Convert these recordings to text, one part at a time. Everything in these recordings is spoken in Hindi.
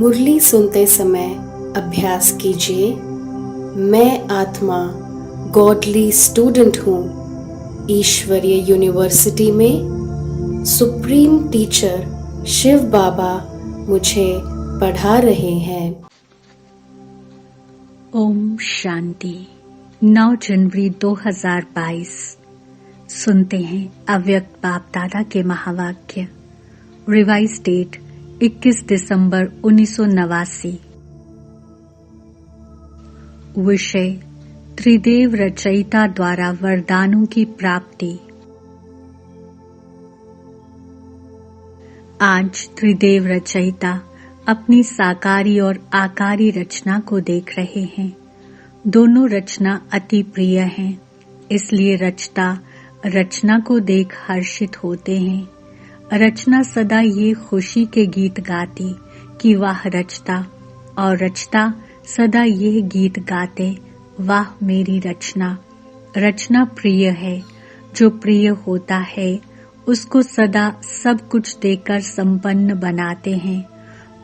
मुरली सुनते समय अभ्यास कीजिए। मैं आत्मा गॉडली स्टूडेंट हूँ। ईश्वरीय यूनिवर्सिटी में सुप्रीम टीचर शिव बाबा मुझे पढ़ा रहे हैं। ओम शांति। 9 जनवरी 2022 सुनते हैं अव्यक्त बाप दादा के महावाक्य। रिवाइज डेट 21 दिसंबर 1989। विषय त्रिदेव रचयिता द्वारा वरदानों की प्राप्ति। आज त्रिदेव रचयिता अपनी साकारी और आकारी रचना को देख रहे हैं। दोनों रचना अति प्रिय हैं, इसलिए रचता रचना को देख हर्षित होते हैं। रचना सदा ये खुशी के गीत गाती कि वाह रचता, और रचता सदा ये गीत गाते वाह मेरी रचना। रचना प्रिय है, जो प्रिय होता है उसको सदा सब कुछ देकर संपन्न बनाते हैं।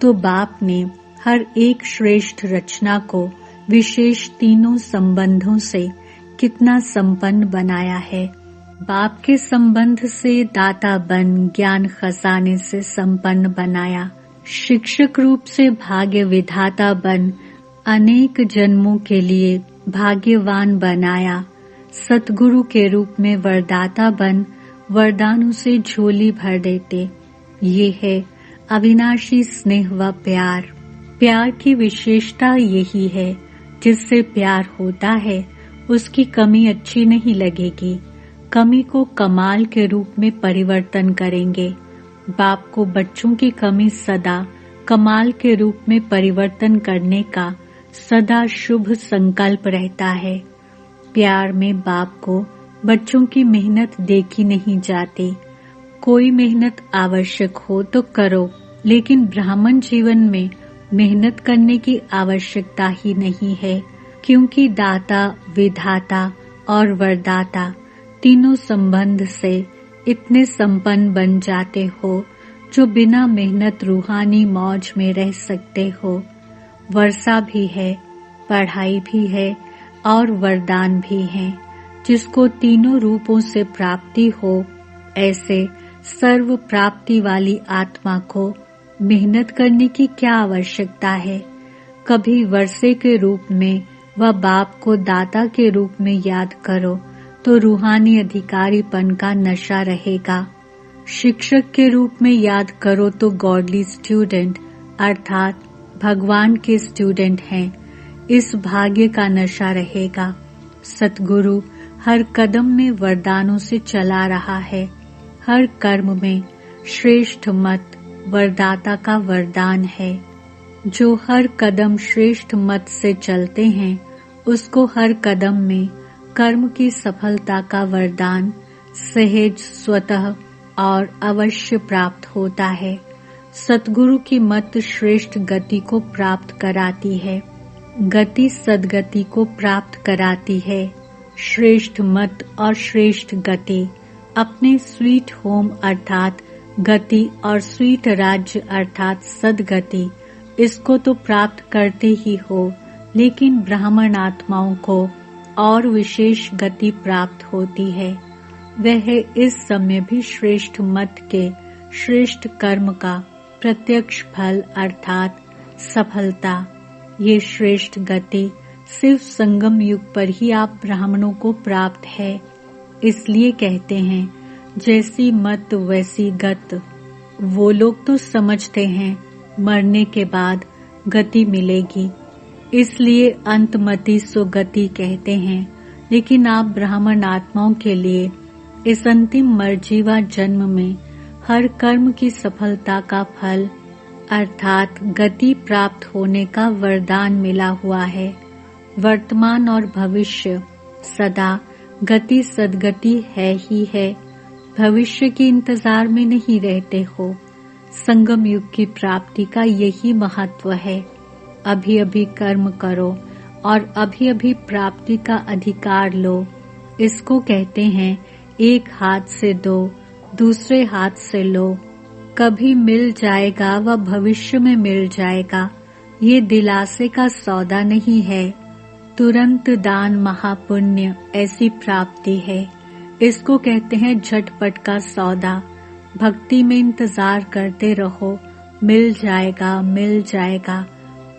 तो बाप ने हर एक श्रेष्ठ रचना को विशेष तीनों संबंधों से कितना संपन्न बनाया है। बाप के संबंध से दाता बन ज्ञान खजाने से संपन्न बनाया। शिक्षक रूप से भाग्य विधाता बन अनेक जन्मों के लिए भाग्यवान बनाया। सतगुरु के रूप में वरदाता बन वरदानों से झोली भर देते। ये है अविनाशी स्नेह व प्यार। प्यार की विशेषता यही है, जिससे प्यार होता है उसकी कमी अच्छी नहीं लगेगी। कमी को कमाल के रूप में परिवर्तन करेंगे। बाप को बच्चों की कमी सदा कमाल के रूप में परिवर्तन करने का सदा शुभ संकल्प रहता है। प्यार में बाप को बच्चों की मेहनत देखी नहीं जाती। कोई मेहनत आवश्यक हो तो करो, लेकिन ब्राह्मण जीवन में मेहनत करने की आवश्यकता ही नहीं है, क्योंकि दाता विधाता और वरदाता तीनों संबंध से इतने संपन्न बन जाते हो जो बिना मेहनत रूहानी मौज में रह सकते हो। वर्षा भी है, पढ़ाई भी है और वरदान भी है। जिसको तीनों रूपों से प्राप्ति हो, ऐसे सर्व प्राप्ति वाली आत्मा को मेहनत करने की क्या आवश्यकता है। कभी वर्षे के रूप में व बाप को दाता के रूप में याद करो तो रूहानी अधिकारीपन का नशा रहेगा। शिक्षक के रूप में याद करो तो गॉडली स्टूडेंट अर्थात भगवान के स्टूडेंट हैं, इस भाग्य का नशा रहेगा। सतगुरु हर कदम में वरदानों से चला रहा है। हर कर्म में श्रेष्ठ मत वरदाता का वरदान है। जो हर कदम श्रेष्ठ मत से चलते हैं उसको हर कदम में कर्म की सफलता का वरदान सहज स्वतः और अवश्य प्राप्त होता है। सतगुरु की मत श्रेष्ठ गति को प्राप्त कराती है। गति सद्गति को प्राप्त कराती है। श्रेष्ठ मत और श्रेष्ठ गति अपने स्वीट होम अर्थात गति और स्वीट राज्य अर्थात सद्गति, इसको तो प्राप्त करते ही हो, लेकिन ब्राह्मण आत्माओं को और विशेष गति प्राप्त होती है। वह इस समय भी श्रेष्ठ मत के श्रेष्ठ कर्म का प्रत्यक्ष फल अर्थात सफलता। ये श्रेष्ठ गति सिर्फ संगम युग पर ही आप ब्राह्मणों को प्राप्त है। इसलिए कहते हैं जैसी मत वैसी गत। वो लोग तो समझते हैं मरने के बाद गति मिलेगी, इसलिए अंतमति सो गति कहते हैं। लेकिन आप ब्राह्मण आत्माओं के लिए इस अंतिम मर्जीवा जन्म में हर कर्म की सफलता का फल अर्थात गति प्राप्त होने का वरदान मिला हुआ है। वर्तमान और भविष्य सदा गति सद्गति है ही है। भविष्य के इंतजार में नहीं रहते हो। संगम युग की प्राप्ति का यही महत्व है। अभी अभी कर्म करो और अभी अभी प्राप्ति का अधिकार लो। इसको कहते हैं एक हाथ से दो, दूसरे हाथ से लो। कभी मिल जाएगा व भविष्य में मिल जाएगा, ये दिलासे का सौदा नहीं है। तुरंत दान महापुण्य ऐसी प्राप्ति है। इसको कहते हैं झटपट का सौदा। भक्ति में इंतजार करते रहो, मिल जाएगा मिल जाएगा।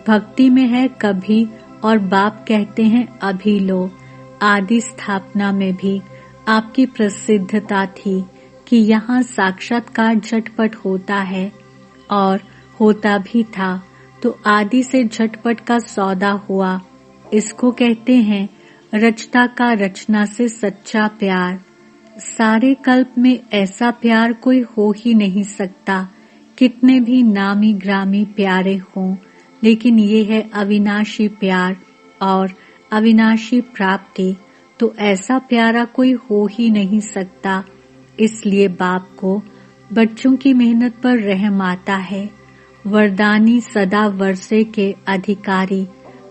भक्ति में है कभी, और बाप कहते हैं अभी लो। आदि स्थापना में भी आपकी प्रसिद्धता थी कि यहाँ साक्षात्कार झटपट होता है, और होता भी था, तो आदि से झटपट का सौदा हुआ। इसको कहते हैं रचता का रचना से सच्चा प्यार। सारे कल्प में ऐसा प्यार कोई हो ही नहीं सकता, कितने भी नामी ग्रामी प्यारे हों, लेकिन ये है अविनाशी प्यार और अविनाशी प्राप्ति। तो ऐसा प्यारा कोई हो ही नहीं सकता। इसलिए बाप को बच्चों की मेहनत पर रहम आता है। वरदानी सदा वर्षे के अधिकारी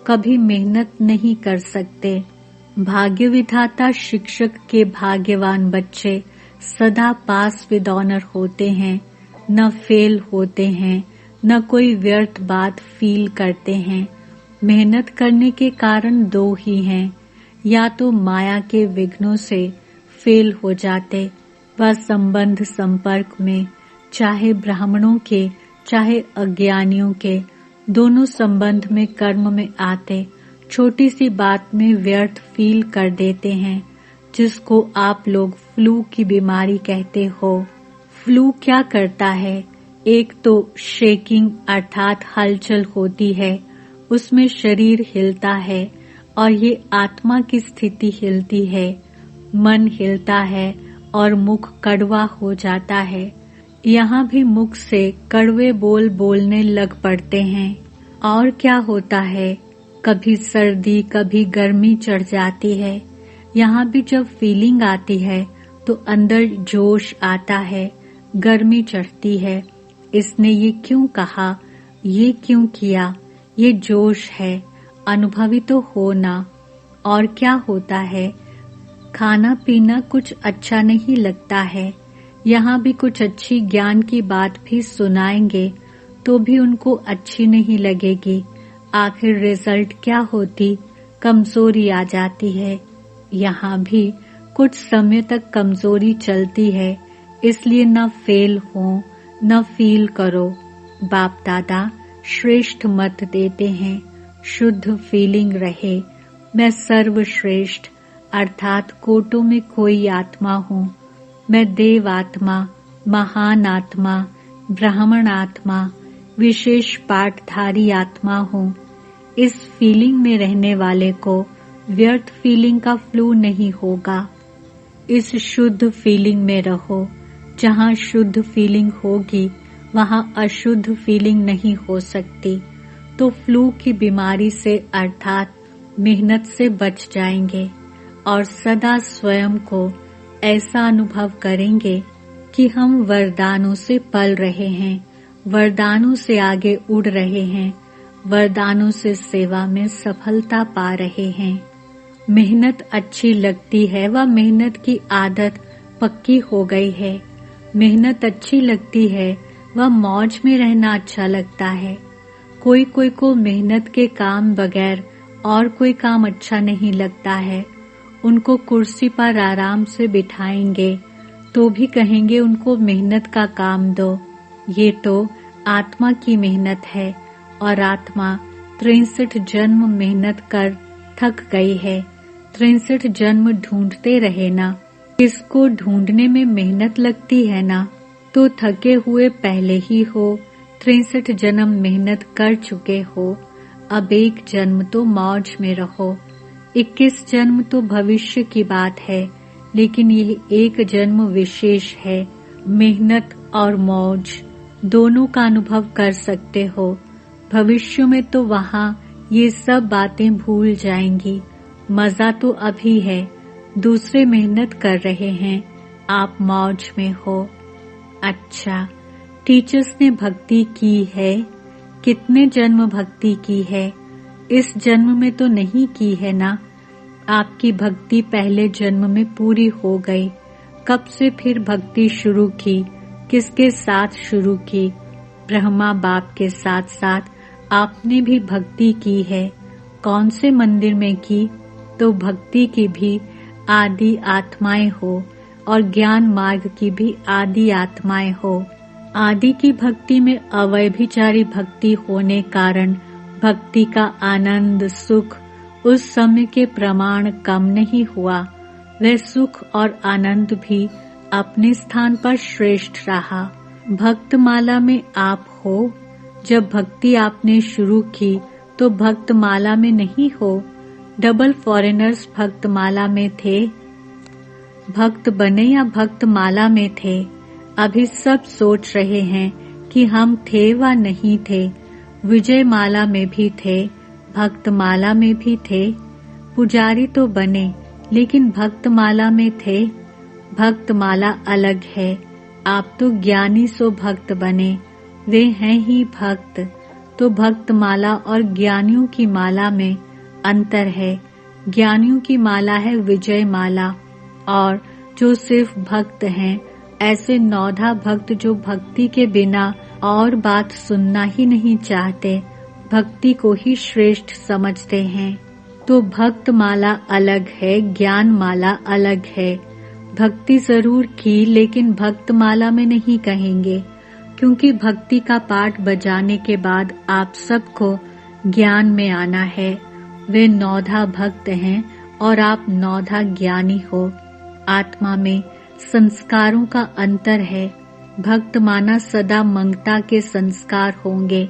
कभी मेहनत नहीं कर सकते। भाग्य विधाता शिक्षक के भाग्यवान बच्चे सदा पास विद ऑनर होते हैं, न फेल होते हैं, न कोई व्यर्थ बात फील करते हैं। मेहनत करने के कारण दो ही हैं, या तो माया के विघ्नों से फेल हो जाते व संबंध संपर्क में, चाहे ब्राह्मणों के चाहे अज्ञानियों के, दोनों संबंध में कर्म में आते छोटी सी बात में व्यर्थ फील कर देते हैं, जिसको आप लोग फ्लू की बीमारी कहते हो। फ्लू क्या करता है? एक तो शेकिंग अर्थात हलचल होती है, उसमें शरीर हिलता है, और ये आत्मा की स्थिति हिलती है। मन हिलता है और मुख कड़वा हो जाता है। यहाँ भी मुख से कड़वे बोल बोलने लग पड़ते हैं। और क्या होता है? कभी सर्दी कभी गर्मी चढ़ जाती है। यहाँ भी जब फीलिंग आती है तो अंदर जोश आता है, गर्मी चढ़ती है। इसने ये क्यों कहा, ये क्यों किया, ये जोश है, अनुभवी तो हो ना। और क्या होता है? खाना पीना कुछ अच्छा नहीं लगता है। यहाँ भी कुछ अच्छी ज्ञान की बात भी सुनाएंगे तो भी उनको अच्छी नहीं लगेगी। आखिर रिजल्ट क्या होती? कमजोरी आ जाती है। यहाँ भी कुछ समय तक कमजोरी चलती है, इसलिए न फेल हो, न फील करो। बाप दादा श्रेष्ठ मत देते हैं, शुद्ध फीलिंग रहे। मैं सर्वश्रेष्ठ अर्थात कोटों में कोई आत्मा हूँ। मैं देव आत्मा, महान आत्मा, ब्राह्मण आत्मा, विशेष पाठधारी आत्मा हूँ। इस फीलिंग में रहने वाले को व्यर्थ फीलिंग का फ्लू नहीं होगा। इस शुद्ध फीलिंग में रहो। जहाँ शुद्ध फीलिंग होगी वहाँ अशुद्ध फीलिंग नहीं हो सकती। तो फ्लू की बीमारी से अर्थात मेहनत से बच जाएंगे और सदा स्वयं को ऐसा अनुभव करेंगे कि हम वरदानों से पल रहे हैं, वरदानों से आगे उड़ रहे हैं, वरदानों से सेवा में सफलता पा रहे हैं। मेहनत अच्छी लगती है व मेहनत की आदत पक्की हो गई है। मेहनत अच्छी लगती है व मौज में रहना अच्छा लगता है। कोई कोई को मेहनत के काम बगैर और कोई काम अच्छा नहीं लगता है। उनको कुर्सी पर आराम से बिठाएंगे तो भी कहेंगे उनको मेहनत का काम दो। ये तो आत्मा की मेहनत है और आत्मा 63 जन्म मेहनत कर थक गई है। 63 जन्म ढूंढते रहे ना। इसको ढूंढने में मेहनत लगती है ना, तो थके हुए पहले ही हो। 63 जन्म मेहनत कर चुके हो। अब एक जन्म तो मौज में रहो। 21 जन्म तो भविष्य की बात है, लेकिन यह एक जन्म विशेष है। मेहनत और मौज दोनों का अनुभव कर सकते हो। भविष्य में तो वहाँ ये सब बातें भूल जाएंगी। मजा तो अभी है। दूसरे मेहनत कर रहे हैं, आप मौज में हो। अच्छा, टीचर्स ने भक्ति की है। कितने जन्म भक्ति की है? इस जन्म में तो नहीं की है ना। आपकी भक्ति पहले जन्म में पूरी हो गई। कब से फिर भक्ति शुरू की? किसके साथ शुरू की? ब्रह्मा बाप के साथ साथ आपने भी भक्ति की है। कौन से मंदिर में की? तो भक्ति की भी आदि आत्माएं हो और ज्ञान मार्ग की भी आदि आत्माएं हो। आदि की भक्ति में अव्यभिचारी भक्ति होने कारण भक्ति का आनंद सुख उस समय के प्रमाण कम नहीं हुआ। वह सुख और आनंद भी अपने स्थान पर श्रेष्ठ रहा। भक्तमाला में आप हो। जब भक्ति आपने शुरू की तो भक्तमाला में नहीं हो। डबल फॉरेनर्स भक्तमाला में थे। भक्त बने या भक्तमाला में थे? अभी सब सोच रहे हैं कि हम थे व नहीं थे। विजय माला में भी थे, भक्तमाला में भी थे। पुजारी तो बने लेकिन भक्तमाला में थे। भक्तमाला अलग है। आप तो ज्ञानी सो भक्त बने, वे हैं ही भक्त। तो भक्तमाला और ज्ञानियों की माला में अंतर है। ज्ञानियों की माला है विजय माला, और जो सिर्फ भक्त हैं, ऐसे नौधा भक्त जो भक्ति के बिना और बात सुनना ही नहीं चाहते, भक्ति को ही श्रेष्ठ समझते हैं। तो भक्त माला अलग है, ज्ञान माला अलग है। भक्ति जरूर की लेकिन भक्त माला में नहीं कहेंगे, क्योंकि भक्ति का पाठ बजाने के बाद आप सबको ज्ञान में आना है। वे नौधा भक्त हैं और आप नौधा ज्ञानी हो। आत्मा में संस्कारों का अंतर है। भक्त माना सदा मंगता के संस्कार होंगे।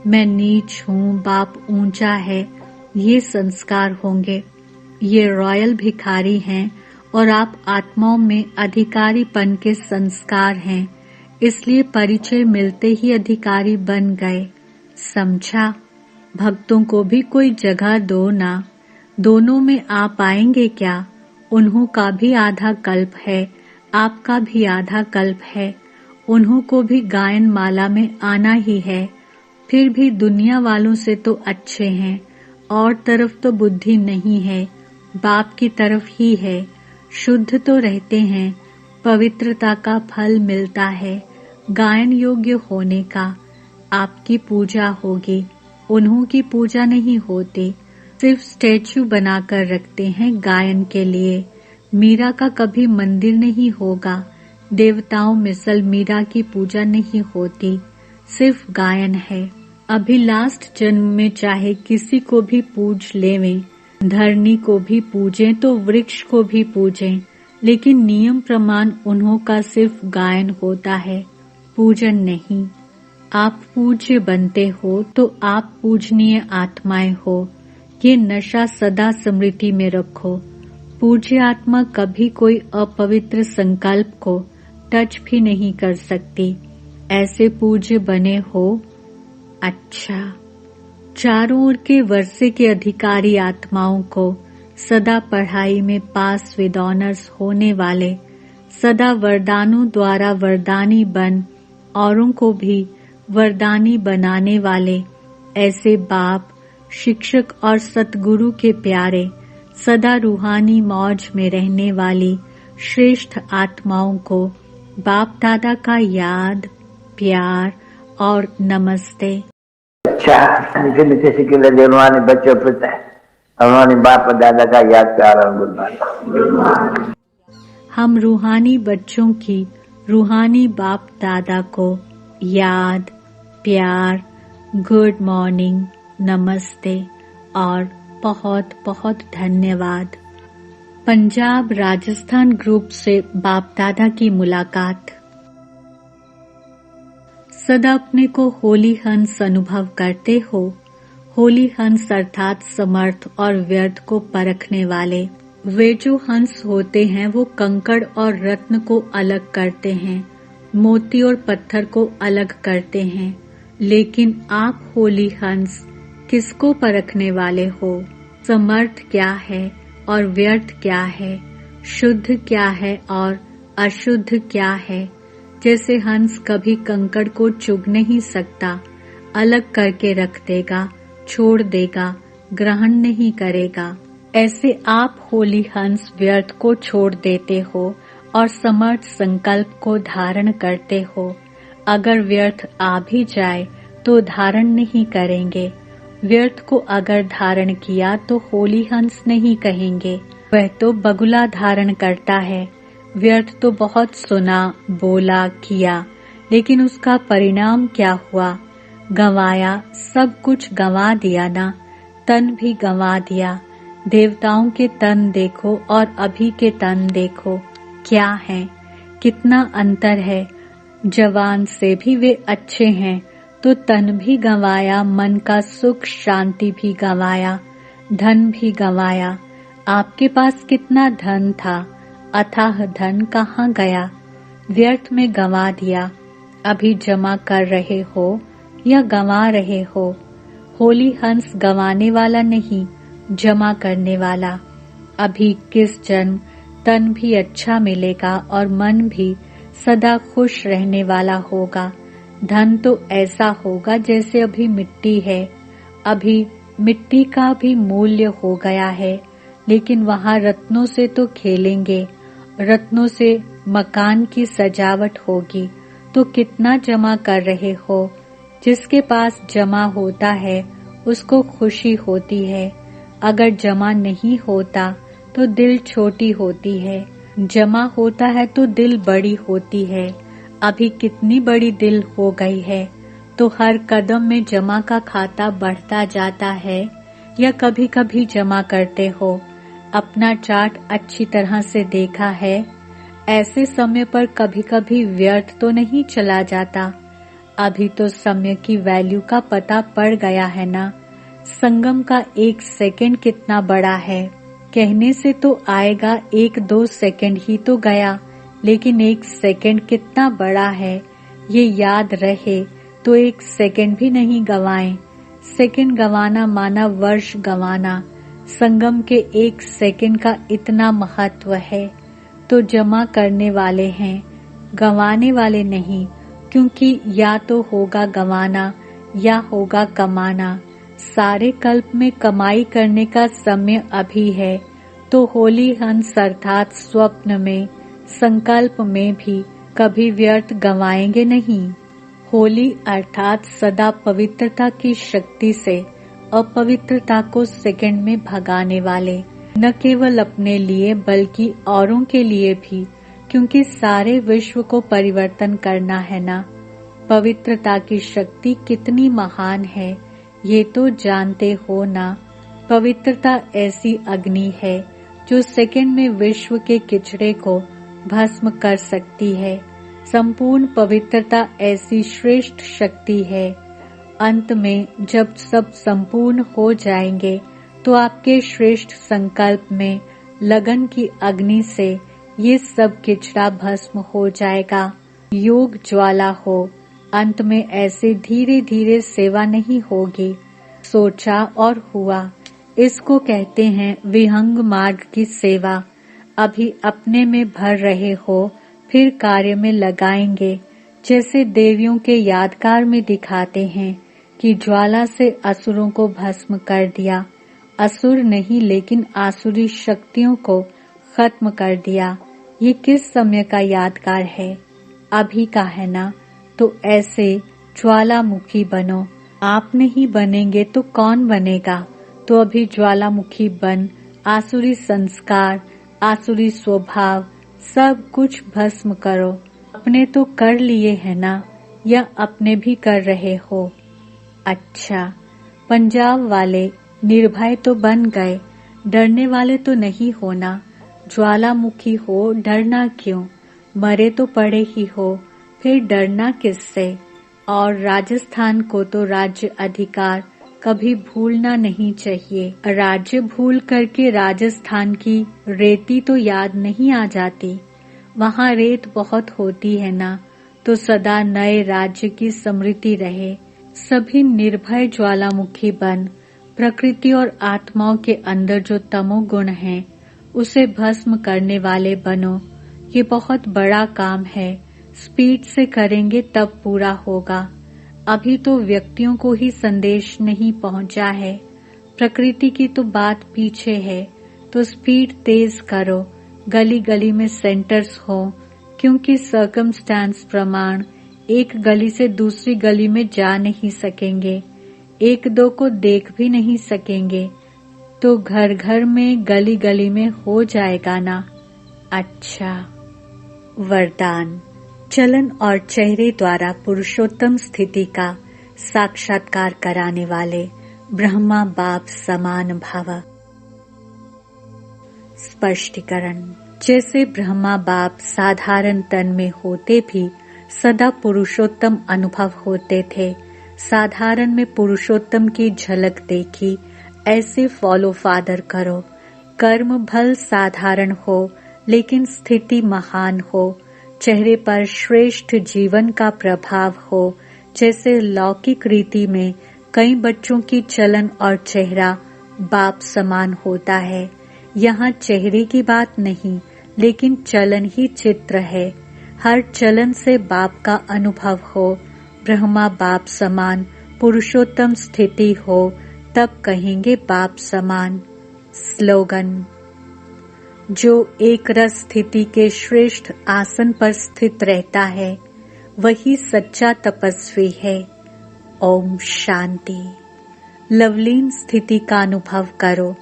मैं नीच हूँ, बाप ऊंचा है, ये संस्कार होंगे। ये रॉयल भिखारी हैं और आप आत्माओं में अधिकारीपन के संस्कार हैं, इसलिए परिचय मिलते ही अधिकारी बन गए। समझा? भक्तों को भी कोई जगह दो ना। दोनों में आप आएंगे क्या? उन्हों का भी आधा कल्प है, आपका भी आधा कल्प है। उन्हों को भी गायन माला में आना ही है। फिर भी दुनिया वालों से तो अच्छे हैं। और तरफ तो बुद्धि नहीं है, बाप की तरफ ही है। शुद्ध तो रहते हैं, पवित्रता का फल मिलता है, गायन योग्य होने का। आपकी पूजा होगी, उन्हों की पूजा नहीं होती। सिर्फ स्टैच्यू बनाकर रखते हैं गायन के लिए। मीरा का कभी मंदिर नहीं होगा। देवताओं मिसल मीरा की पूजा नहीं होती, सिर्फ गायन है। अभी लास्ट जन्म में चाहे किसी को भी पूज लेवें, धरनी को भी पूजें तो वृक्ष को भी पूजें, लेकिन नियम प्रमाण उन्हों का सिर्फ गायन होता है, पूजन नहीं। आप पूज्य बनते हो तो आप पूजनीय आत्माएं हो। ये नशा सदा स्मृति में रखो। पूज्य आत्मा कभी कोई अपवित्र संकल्प को टच भी नहीं कर सकती। ऐसे पूज्य बने हो। अच्छा, चारों ओर के वर्षे के अधिकारी आत्माओं को सदा पढ़ाई में पास विद ऑनर्स होने वाले, सदा वरदानों द्वारा वरदानी बन औरों को भी वरदानी बनाने वाले ऐसे बाप, शिक्षक और सतगुरु के प्यारे, सदा रूहानी मौज में रहने वाली श्रेष्ठ आत्माओं को बाप दादा का याद, प्यार और नमस्ते। अच्छा, मीठे मीठे सिक्के रूहानी बच्चों पर रूहानी बाप दादा का याद, प्यार और गुड मॉर्निंग। हम रूहानी बच्चों की रूहानी बाप दादा को याद, प्यार, गुड मॉर्निंग, नमस्ते और बहुत बहुत धन्यवाद। पंजाब राजस्थान ग्रुप से बाप दादा की मुलाकात। सदा अपने को होली हंस अनुभव करते हो। होली हंस अर्थात समर्थ और व्यर्थ को परखने वाले। वे जो हंस होते हैं वो कंकड़ और रत्न को अलग करते हैं, मोती और पत्थर को अलग करते हैं। लेकिन आप होली हंस किसको परखने वाले हो? समर्थ क्या है और व्यर्थ क्या है, शुद्ध क्या है और अशुद्ध क्या है। जैसे हंस कभी कंकड़ को चुग नहीं सकता, अलग करके रख देगा, छोड़ देगा, ग्रहण नहीं करेगा। ऐसे आप होली हंस व्यर्थ को छोड़ देते हो और समर्थ संकल्प को धारण करते हो। अगर व्यर्थ आ भी जाए तो धारण नहीं करेंगे। व्यर्थ को अगर धारण किया तो होली हंस नहीं कहेंगे, वह तो बगुला धारण करता है। व्यर्थ तो बहुत सुना, बोला, किया, लेकिन उसका परिणाम क्या हुआ? गंवाया, सब कुछ गंवा दिया ना। तन भी गंवा दिया। देवताओं के तन देखो और अभी के तन देखो, क्या है, कितना अंतर है। जवान से भी वे अच्छे हैं, तो तन भी गंवाया, मन का सुख शांति भी गंवाया, धन भी गंवाया। आपके पास कितना धन था, अथाह धन कहाँ गया? व्यर्थ में गंवा दिया। अभी जमा कर रहे हो या गंवा रहे हो? होली हंस गंवाने वाला नहीं, जमा करने वाला। अभी किस जन्म तन भी अच्छा मिलेगा और मन भी सदा खुश रहने वाला होगा। धन तो ऐसा होगा जैसे अभी मिट्टी है। अभी मिट्टी का भी मूल्य हो गया है, लेकिन वहाँ रत्नों से तो खेलेंगे, रत्नों से मकान की सजावट होगी। तो कितना जमा कर रहे हो? जिसके पास जमा होता है उसको खुशी होती है। अगर जमा नहीं होता तो दिल छोटी होती है, जमा होता है तो दिल बड़ी होती है। अभी कितनी बड़ी दिल हो गई है, तो हर कदम में जमा का खाता बढ़ता जाता है। या कभी कभी जमा करते हो? अपना चार्ट अच्छी तरह से देखा है? ऐसे समय पर कभी कभी व्यर्थ तो नहीं चला जाता। अभी तो समय की वैल्यू का पता पड़ गया है ना। संगम का 1 सेकंड कितना बड़ा है। कहने से तो आएगा 1-2 सेकंड ही तो गया, लेकिन 1 सेकंड कितना बड़ा है ये याद रहे तो 1 सेकंड भी नहीं गवाएं। सेकंड गवाना माना वर्ष गवाना। संगम के 1 सेकंड का इतना महत्व है। तो जमा करने वाले हैं, गंवाने वाले नहीं, क्योंकि या तो होगा गंवाना या होगा कमाना। सारे कल्प में कमाई करने का समय अभी है। तो होली हंस अर्थात स्वप्न में, संकल्प में भी कभी व्यर्थ गंवाएंगे नहीं। होली अर्थात सदा पवित्रता की शक्ति से अपवित्रता को सेकंड में भगाने वाले, न केवल अपने लिए बल्कि औरों के लिए भी, क्योंकि सारे विश्व को परिवर्तन करना है ना। पवित्रता की शक्ति कितनी महान है ये तो जानते हो ना। पवित्रता ऐसी अग्नि है जो सेकंड में विश्व के किचड़े को भस्म कर सकती है। संपूर्ण पवित्रता ऐसी श्रेष्ठ शक्ति है। अंत में जब सब संपूर्ण हो जाएंगे तो आपके श्रेष्ठ संकल्प में लगन की अग्नि से ये सब किचड़ा भस्म हो जाएगा। योग ज्वाला हो। अंत में ऐसे धीरे धीरे सेवा नहीं होगी, सोचा और हुआ। इसको कहते हैं विहंग मार्ग की सेवा। अभी अपने में भर रहे हो, फिर कार्य में लगाएंगे। जैसे देवियों के यादगार में दिखाते हैं कि ज्वाला से असुरों को भस्म कर दिया। असुर नहीं लेकिन आसुरी शक्तियों को खत्म कर दिया। ये किस समय का यादगार है? अभी का है ना। तो ऐसे ज्वालामुखी बनो। आप नहीं बनेंगे तो कौन बनेगा? तो अभी ज्वालामुखी बन आसुरी संस्कार, आसुरी स्वभाव सब कुछ भस्म करो। अपने तो कर लिए है ना, या अपने भी कर रहे हो? अच्छा, पंजाब वाले निर्भय तो बन गए, डरने वाले तो नहीं होना। ज्वालामुखी हो, डरना क्यों? मरे तो पड़े ही हो, फिर डरना किससे? और राजस्थान को तो राज्य अधिकार कभी भूलना नहीं चाहिए। राज्य भूल करके राजस्थान की रेती तो याद नहीं आ जाती। वहाँ रेत बहुत होती है ना। तो सदा नए राज्य की स्मृति रहे। सभी निर्भय ज्वालामुखी बन प्रकृति और आत्माओं के अंदर जो तमोगुण है उसे भस्म करने वाले बनो। ये बहुत बड़ा काम है। स्पीड से करेंगे तब पूरा होगा। अभी तो व्यक्तियों को ही संदेश नहीं पहुंचा है, प्रकृति की तो बात पीछे है। तो स्पीड तेज करो, गली गली में सेंटर्स हो, क्योंकि सर्कमस्टेंस प्रमाण एक गली से दूसरी गली में जा नहीं सकेंगे, एक दो को देख भी नहीं सकेंगे, तो घर घर में गली गली में हो जाएगा ना। अच्छा। वरदान। चलन और चेहरे द्वारा पुरुषोत्तम स्थिति का साक्षात्कार कराने वाले ब्रह्मा बाप समान भव। स्पष्टीकरण। जैसे ब्रह्मा बाप साधारण तन में होते भी सदा पुरुषोत्तम अनुभव होते थे, साधारण में पुरुषोत्तम की झलक देखी, ऐसे फॉलो फादर करो। कर्म भल साधारण हो लेकिन स्थिति महान हो, चेहरे पर श्रेष्ठ जीवन का प्रभाव हो। जैसे लौकिक रीति में कई बच्चों की चलन और चेहरा बाप समान होता है, यहाँ चेहरे की बात नहीं लेकिन चलन ही चित्र है। हर चलन से बाप का अनुभव हो, ब्रह्मा बाप समान पुरुषोत्तम स्थिति हो, तब कहेंगे बाप समान। स्लोगन। जो एक रस स्थिति के श्रेष्ठ आसन पर स्थित रहता है वही सच्चा तपस्वी है। ओम शांति। लवलीन स्थिति का अनुभव करो।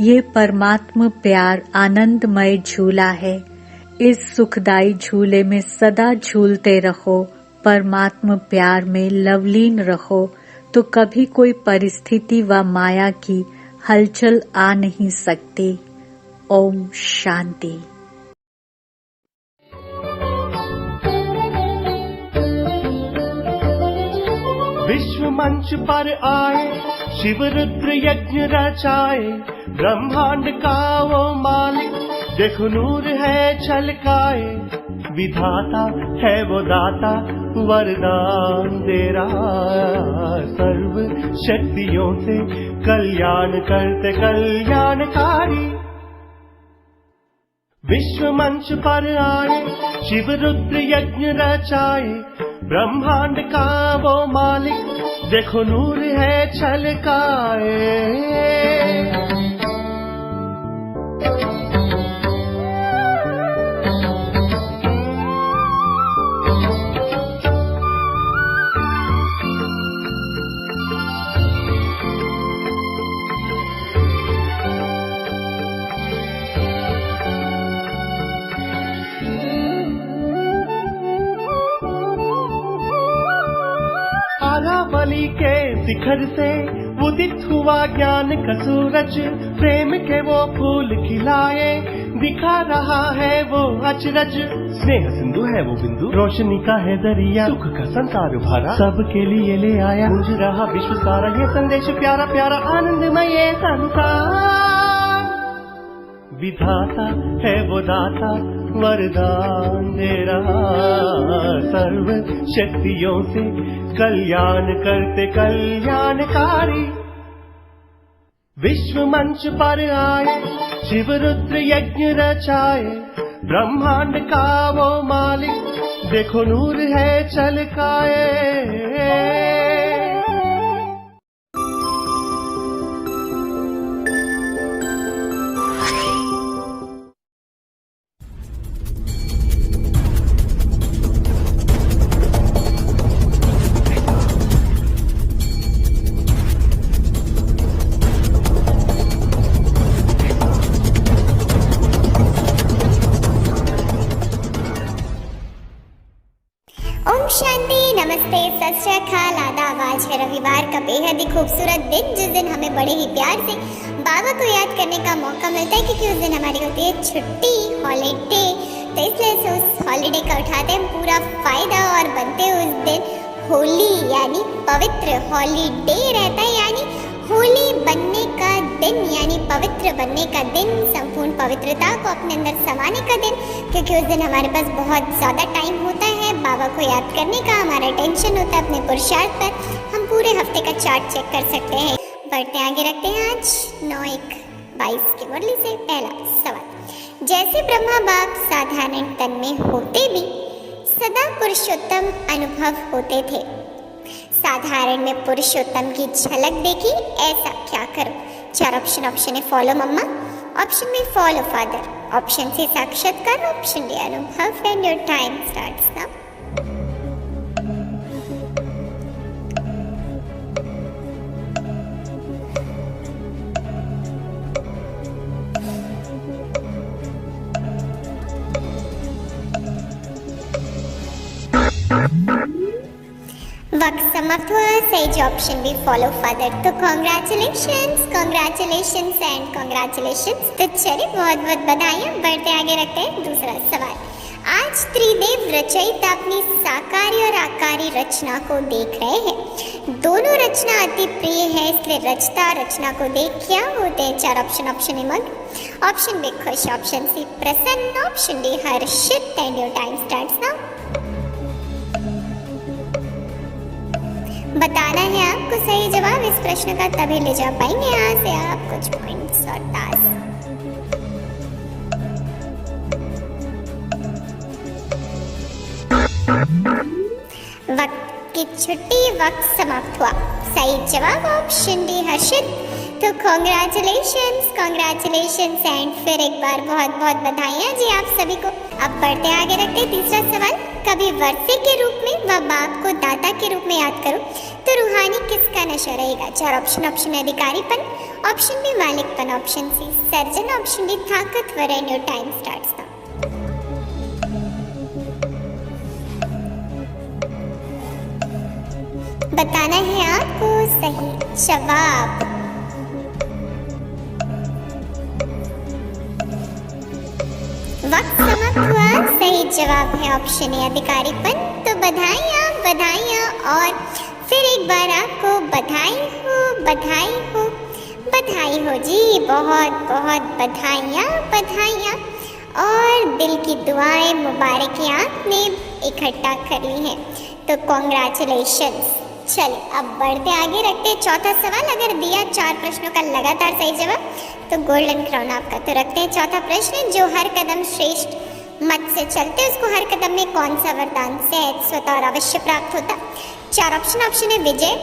ये परमात्म प्यार आनंदमय झूला है। इस सुखदायी झूले में सदा झूलते रहो, परमात्म प्यार में लवलीन रहो, तो कभी कोई परिस्थिति व माया की हलचल आ नहीं सकती। ओम शांति। विश्व मंच पर आए, शिव रुद्र यज्ञ रचाए, ब्रह्मांड का वो मालिक, देखो नूर है छलकाए, विधाता है वो दाता, वरदान दे रहा, सर्व शक्तियों से कल्याण करते कल्याणकारी। विश्व मंच पर आए, शिव रुद्र यज्ञ रचाए, ब्रह्मांड का वो मालिक, देखो नूर है छलकाए। बलि के शिखर से उदित हुआ ज्ञान का सूरज, प्रेम के वो फूल खिलाए, दिखा रहा है वो अचरज। स्नेह सिंधु है वो बिंदु, रोशनी का है दरिया, सुख का संसार भरा, सबके लिए ले आया, गूंज रहा विश्व सारा ये संदेश प्यारा प्यारा, आनंदमय ये संसार। विधाता है वो दाता, वरदान दे रहा, सर्व शक्तियों से कल्याण करते कल्याणकारी। विश्व मंच पर आए, शिव रुद्र यज्ञ रचाए, ब्रह्मांड का वो मालिक, देखो नूर है छलकाए। ओम शांति, नमस्ते, सत श्री अकाल, आदाब। आज है रविवार का बेहद ही खूबसूरत दिन, जिस दिन हमें बड़े ही प्यार से बाबा को याद करने का मौका मिलता है, क्योंकि उस दिन हमारी होती है छुट्टी, हॉलीडे। तो इसलिए से उस हॉलीडे का उठाते हैं पूरा फायदा और बनते हैं उस दिन होली, यानी पवित्र हॉलीडे रहता है, यानी होली बनने का दिन, यानी पवित्र बनने का दिन, संपूर्ण पवित्रता को अपने अंदर समाने का दिन। क्योंकि उस दिन हमारे पास बहुत ज़्यादा टाइम होता है बाबा को याद करने का, हमारा टेंशन होता है अपने पुरुषार्थ पर, हम पूरे हफ्ते का चार्ट चेक कर सकते हैं। बढ़ते आगे रखते हैं आज 9-1-22 की मुरली से पहला सवाल। जैसे ब्रह्मा बाप साधारण तन में होते भी सदा पुरुषोत्तम अनुभव होते थे, साधारण में पुरुषोत्तम की झलक देखी, ऐसा क्या करो? 4 ऑप्शन है फॉलो मम्मा, ऑप्शन में फॉलो फादर, ऑप्शन सी साक्षात्कार, ऑप्शन डी अनुभव and your time starts now. वक्त समाप्त हुआ। सही जो ऑप्शन बी फॉलो फादर। तो कॉन्ग्रेचुलेशंस एंड कॉन्ग्रेचुलेशंस। तो चलिए बहुत बहुत बधाइयाँ। बढ़ते आगे रखते हैं दूसरा सवाल। आज त्रिदेव रचयिता अपनी साकारी और आकारी रचना को देख रहे हैं। दोनों रचना अति प्रिय है, इसलिए रचता रचना को देख क्या होते हैं? चार ऑप्शन। ऑप्शन ए मग, ऑप्शन बी खुश, ऑप्शन सी प्रसन्न, ऑप्शन डी हर्षित and your time starts now. बताना है आपको सही जवाब इस प्रश्न का, तभी ले जा पाएंगे यहाँ से आप कुछ पॉइंट्स और टास्क। वक्त की छुट्टी, वक्त समाप्त हुआ। सही जवाब ऑप्शन डी हर्षित। तो कॉन्ग्रेचुलेशंस एंड फिर एक बार बहुत बहुत बधाइयाँ जी आप सभी को। अब बढ़ते आगे रखते हैं तीसरा सवाल। कभी वर्षे के रूप में व बाप को दाता के रूप में याद करो तो रूहानी किसका नशा रहेगा? चार ऑप्शन। ऑप्शन अधिकारीपन, ऑप्शन बी मालिकपन, option C surgeon, option D ताकतवर and your time starts now. बताना है आपको सही जवाब। वक्त समाप्त हुआ। सही जवाब है ऑप्शन ए अधिकारीपन। तो बधाइयाँ बधाइयाँ और फिर एक बार आपको बधाई हो बधाई हो बधाई हो जी, बहुत बहुत बधाइयाँ बधाइयाँ और दिल की दुआएं मुबारकें आपने इकट्ठा कर ली हैं। तो कॉन्ग्रेचुलेशंस। चलिए अब बढ़ते आगे रखते हैं चौथा सवाल। अगर दिया चार प्रश्नों का लगातार सही जवाब तो गोल्डन क्राउन आपका। तो रखते हैं चौथा प्रश्न। जो हर कदम श्रेष्ठ मत से चलते उसको हर कदम में कौन सा वरदान सहज स्वतः और अवश्य प्राप्त होता? चार ऑप्शन। ऑप्शन है विजय,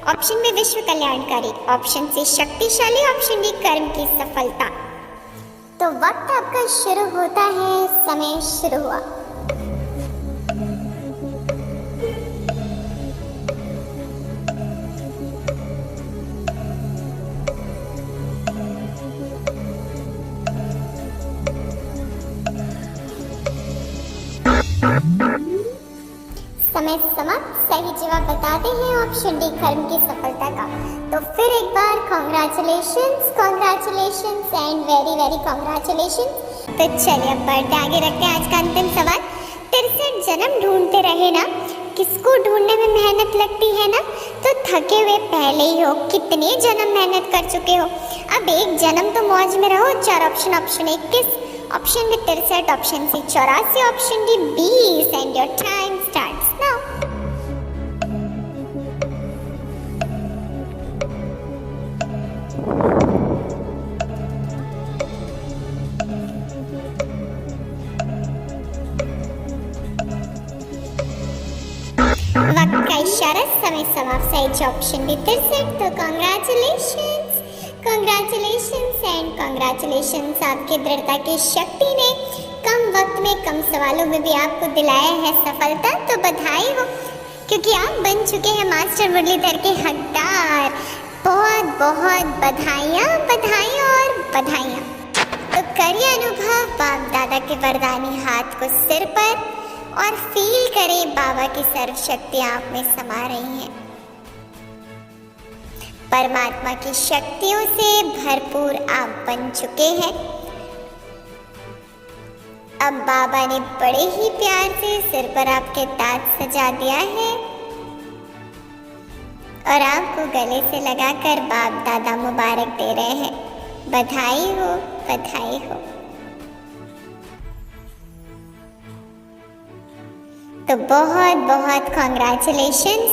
ऑप्शन बी विश्व कल्याणकारी, ऑप्शन सी शक्तिशाली, ऑप्शन डी कर्म की सफलता। तो वक्त आपका शुरू होता है, समय शुरू हुआ। समय समाप्त। सही जवाब बताते हैं ऑप्शन डी कर्म की सफलता का। तो फिर एक बार congratulations and very very congratulations. तो चलिए अब बढ़ते आगे रखते हैं आज का अंतिम सवाल। 63 जन्म ढूंढते रहे ना, किसको ढूंढने में मेहनत लगती है ना, तो थके हुए पहले ही हो। कितने जन्म मेहनत कर चुके हो, अब एक जन्म तो मौज में रहो। चार option. Option 21, option B 63, option C 84, option D 20 and your time starts now. वक्त का इशारा, समय समाप्त। सही ऑप्शन डी 63। तो कॉन्ग्रेचुलेशंस एंड कॉन्ग्रेचुलेशंस। आपकी दृढ़ता की शक्ति ने कम वक्त में कम सवालों में भी आपको दिलाया है सफलता। तो बधाई हो, क्योंकि आप बन चुके हैं मास्टर मुरलीधर के हकदार। बहुत बहुत बधाइयाँ बधाइयाँ और बधाइयाँ। तो करिए अनुभव बाप दादा के वरदानी हाथ को सिर पर और फील करें बाबा की सर्वशक्ति आप में समा रही हैं। परमात्मा की शक्तियों से भरपूर आप बन चुके हैं। अब बाबा ने बड़े ही प्यार से सिर पर आपके ताज सजा दिया है और आपको गले से लगाकर बाप दादा मुबारक दे रहे हैं। बधाई हो बधाई हो। तो बहुत बहुत कॉन्ग्रेचुलेशंस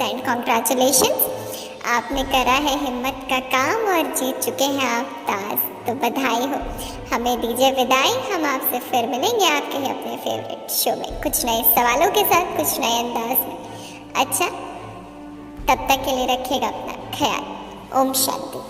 एंड कॉन्ग्रेचुलेशंस। आपने करा है हिम्मत का काम और जीत चुके हैं आप ताज। तो बधाई हो। हमें दीजिए विदाई, हम आपसे फिर मिलेंगे आपके ही अपने फेवरेट शो में कुछ नए सवालों के साथ, कुछ नए अंदाज में। अच्छा, तब तक के लिए रखिएगा अपना ख्याल। ओम शांति।